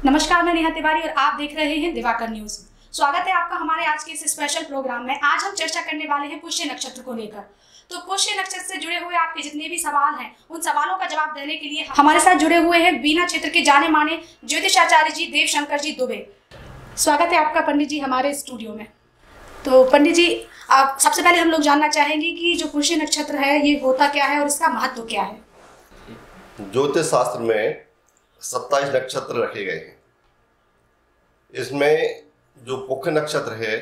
नमस्कार, मैं नेहा तिवारी और आप देख रहे हैं दिवाकर न्यूज। स्वागत है आपका हमारे आज के इस स्पेशल प्रोग्राम में। आज हम चर्चा करने वाले हैं पुष्य नक्षत्र को लेकर। तो पुष्य नक्षत्र से जुड़े हुए आपके जितने भी सवाल हैं, उन सवालों का जवाब देने के लिए हमारे साथ जुड़े हुए हैं बीना क्षेत्र के जाने माने ज्योतिषाचार्य जी देवशंकर जी दुबे। स्वागत है आपका पंडित जी हमारे स्टूडियो में। तो पंडित जी, आप सबसे पहले हम लोग जानना चाहेंगे कि जो पुष्य नक्षत्र है ये होता क्या है और इसका महत्व क्या है। ज्योतिष शास्त्र में 27 नक्षत्र रखे गए हैं। इसमें जो पुष्य नक्षत्र है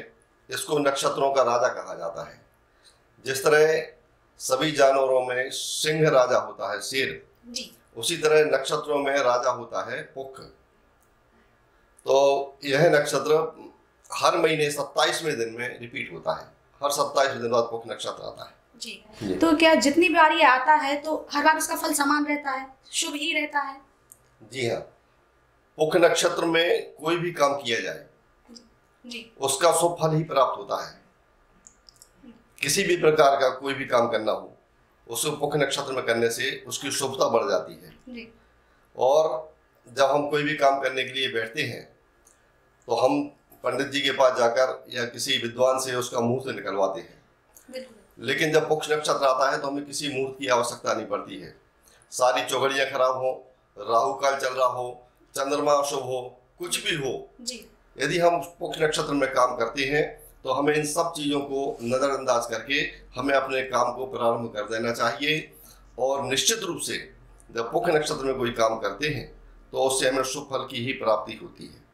इसको नक्षत्रों का राजा कहा जाता है। जिस तरह सभी जानवरों में सिंह राजा होता है, शेर जी, उसी तरह नक्षत्रों में राजा होता है पुष्य। तो यह नक्षत्र हर महीने 27वें दिन में रिपीट होता है। हर 27वें दिन बाद पुष्य नक्षत्र आता है जी। तो क्या जितनी बार ये आता है तो हर बार उसका फल समान रहता है, शुभ ही रहता है? जी हाँ, पुष्य नक्षत्र में कोई भी काम किया जाए जी, उसका शुभ फल ही प्राप्त होता है। किसी भी प्रकार का कोई भी काम करना हो उसको पुष्य नक्षत्र में करने से उसकी शुभता बढ़ जाती है जी। और जब हम कोई भी काम करने के लिए बैठते हैं तो हम पंडित जी के पास जाकर या किसी विद्वान से उसका मुहूर्त निकलवाते हैं। लेकिन जब पुष्य नक्षत्र आता है तो हमें किसी मुहूर्त की आवश्यकता नहीं पड़ती है। सारी चौघड़ियाँ खराब हो, राहु काल चल रहा हो, चंद्रमा अशुभ हो, कुछ भी हो जी, यदि हम पुष्य नक्षत्र में काम करते हैं तो हमें इन सब चीज़ों को नज़रअंदाज करके हमें अपने काम को प्रारंभ कर देना चाहिए। और निश्चित रूप से जब पुष्य नक्षत्र में कोई काम करते हैं तो उससे हमें शुभ फल की ही प्राप्ति होती है।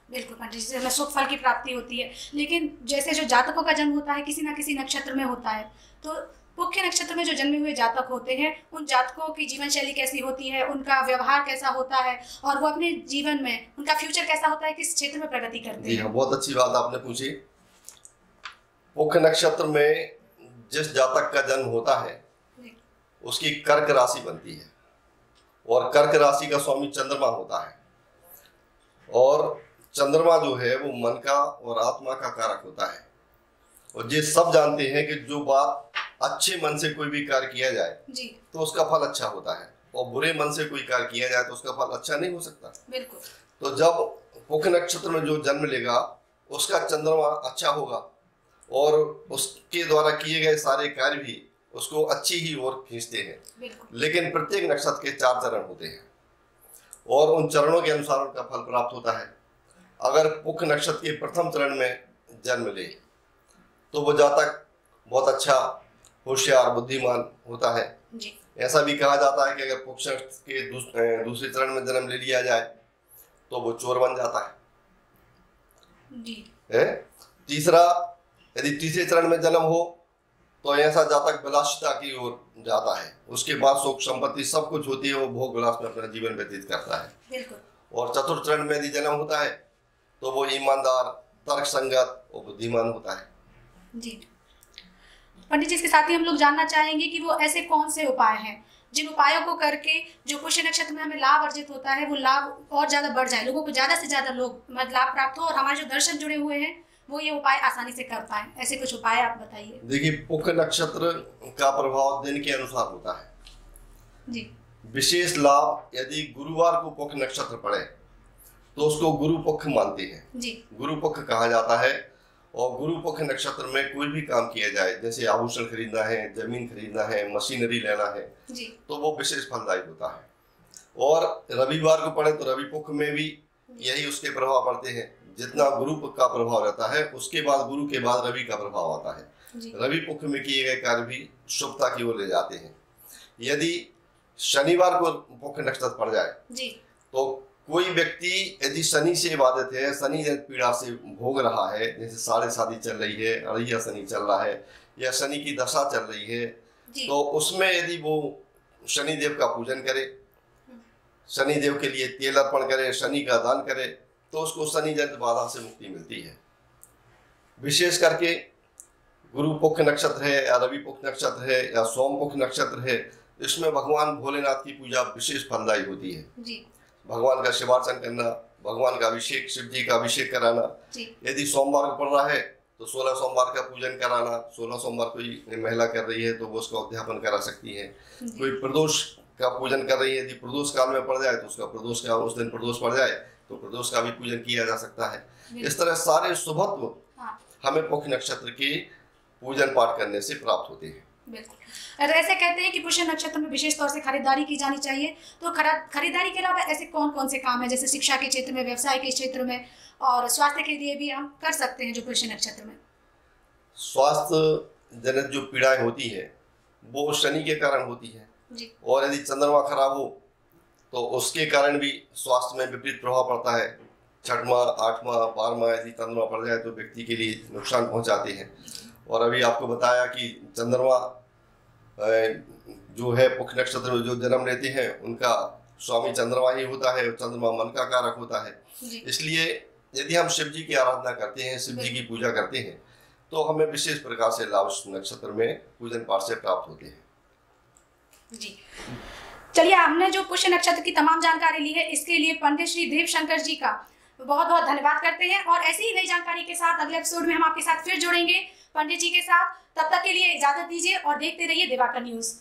बिल्कुल पंडित जी, हमें शुभ फल की प्राप्ति होती है। लेकिन जैसे जो जातकों का जन्म होता है किसी ना किसी नक्षत्र में होता है, तो पुष्य नक्षत्र में जो जन्मे हुए जातक होते हैं उन जातकों की जीवन शैली कैसी होती है, उनका व्यवहार कैसा होता है और वो अपने जीवन में उनका फ्यूचर कैसा होता है, किस क्षेत्र में प्रगति करते हैं? बहुत अच्छी बात आपने पूछी। पुष्य नक्षत्र में जिस जातक का जन्म होता है उसकी कर्क राशि बनती है और कर्क राशि का स्वामी चंद्रमा होता है। और चंद्रमा जो है वो मन का और आत्मा का कारक होता है। और ये सब जानते हैं कि जो बात अच्छे मन से कोई भी कार्य किया जाए जी, तो उसका फल अच्छा होता है और बुरे मन से कोई कार्य किया जाए तो उसका फल अच्छा नहीं हो सकता। बिल्कुल। तो जब पुष्य नक्षत्र में जो जन्म लेगा उसका चंद्रमा अच्छा होगा और उसके द्वारा किए गए सारे कार्य भी उसको अच्छी ही ओर खींचते हैं। लेकिन प्रत्येक नक्षत्र के 4 चरण होते हैं और उन चरणों के अनुसार उनका फल प्राप्त होता है। अगर पुष्य नक्षत्र के प्रथम चरण में जन्म ले तो वो जातक बहुत अच्छा होशियार बुद्धिमान होता है जी। ऐसा भी कहा जाता है कि अगर पुष्य नक्षत्र के दूसरे चरण में जन्म ले लिया जाए तो वो चोर बन जाता है जी। तीसरा, यदि तीसरे चरण में जन्म हो तो ऐसा जातक विलासिता की ओर जाता है। उसके बाद सुख संपत्ति सब कुछ होती है, वो भोग विलास में अपना जीवन व्यतीत करता है। बिल्कुल। और चतुर्थ चरण में यदि जन्म होता है तो वो ईमानदार, तर्क संगत और बुद्धिमान होता है जी। पंडित जी, इसके साथ ही हम लोग जानना चाहेंगे कि वो ऐसे कौन से उपाय हैं जिन उपायों को करके जो पुष्य नक्षत्र में हमें लाभ अर्जित होता है वो लाभ और ज्यादा बढ़ जाए, लोगों को ज्यादा से ज्यादा लाभ प्राप्त हो और हमारे जो दर्शक जुड़े हुए हैं वो ये उपाय आसानी से कर पाए। ऐसे कुछ उपाय आप बताइए। देखिए, पुष्य नक्षत्र का प्रभाव दिन के अनुसार होता है जी। विशेष लाभ यदि गुरुवार को पुष्य नक्षत्र पड़े तो उसको गुरु पक्ष मानते हैं जी। गुरु पक्ष कहा जाता है। और गुरु पक्ष नक्षत्र में कोई भी काम किया जाए, जैसे आभूषण खरीदना है, जमीन खरीदना है, मशीनरी लेना है जी, तो वो विशेष फलदायी होता है। और रविवार को पड़े तो रवि पक्ष में भी यही उसके प्रभाव पड़ते हैं। जितना गुरु का प्रभाव रहता है उसके बाद गुरु के बाद रवि का प्रभाव आता है। रवि पक्ष में किए गए कार्य भी शुभता की ओर ले जाते हैं। यदि शनिवार को पुष्य नक्षत्र पड़ जाए जी, तो कोई व्यक्ति यदि शनि से बाधित है, शनि पीड़ा से भोग रहा है, जैसे साढ़े शादी चल रही है, अड़िया शनि चल रहा है या शनि की दशा चल रही है, तो उसमें यदि वो शनि देव का पूजन करे, शनि देव के लिए तेल अर्पण करे, शनि का दान करे, तो उसको शनि जनित बाधा से मुक्ति मिलती है। विशेष करके गुरु पुष्य नक्षत्र है या रवि पुष्य नक्षत्र है या सोम पुष्य नक्षत्र है, इसमें भगवान भोलेनाथ की पूजा विशेष फलदायी होती है जी। भगवान का शिवार्चन करना, भगवान का अभिषेक, शिव जी का अभिषेक कराना। यदि सोमवार को पड़ रहा है तो 16 सोमवार का पूजन कराना। 16 सोमवार कोई महिला कर रही है तो वो उसका उद्यापन करा सकती है। कोई प्रदोष का पूजन कर रही है, यदि प्रदोष काल में पड़ जाए तो उसका प्रदोष का उस दिन प्रदोष पड़ जाए तो प्रदोष का भी पूजन किया जा सकता है। इस तरह सारे शुभत्व हमें पुष्य नक्षत्र के पूजन पाठ करने से प्राप्त होते हैं। बिल्कुल। और ऐसे कहते हैं कि पुष्य नक्षत्र में विशेष तौर से खरीदारी की जानी चाहिए, तो खरीदारी के अलावा ऐसे कौन कौन से काम है, जैसे शिक्षा के क्षेत्र में, व्यवसाय के क्षेत्र में और स्वास्थ्य के लिए भी हम कर सकते हैं जो पुष्य नक्षत्र में? स्वास्थ्य जनित जो पीड़ाएं होती है वो शनि के कारण होती है जी। और यदि चंद्रमा खराब हो तो उसके कारण भी स्वास्थ्य में विपरीत प्रभाव पड़ता है। 6वां 8वां 12वां यदि चंद्रमा पड़ जाए तो व्यक्ति के लिए नुकसान पहुंचाते हैं। और अभी आपको बताया कि चंद्रमा जो है पुष्य नक्षत्र में जो जन्म लेते हैं उनका स्वामी चंद्रमा ही होता है और चंद्रमा मन का कारक होता है। इसलिए यदि हम शिव जी की आराधना करते हैं, शिव जी की पूजा करते हैं, तो हमें विशेष प्रकार से लाभ नक्षत्र में पूजन पाठ से प्राप्त होते हैं जी। चलिए, हमने जो पुष्य नक्षत्र की तमाम जानकारी ली है, इसके लिए पंडित श्री देव शंकर जी का बहुत बहुत धन्यवाद करते हैं। और ऐसी ही नई जानकारी के साथ अगले एपिसोड में हम आपके साथ फिर जुड़ेंगे पंडित जी के साथ। तब तक के लिए इजाजत दीजिए और देखते रहिए दिवाकर न्यूज।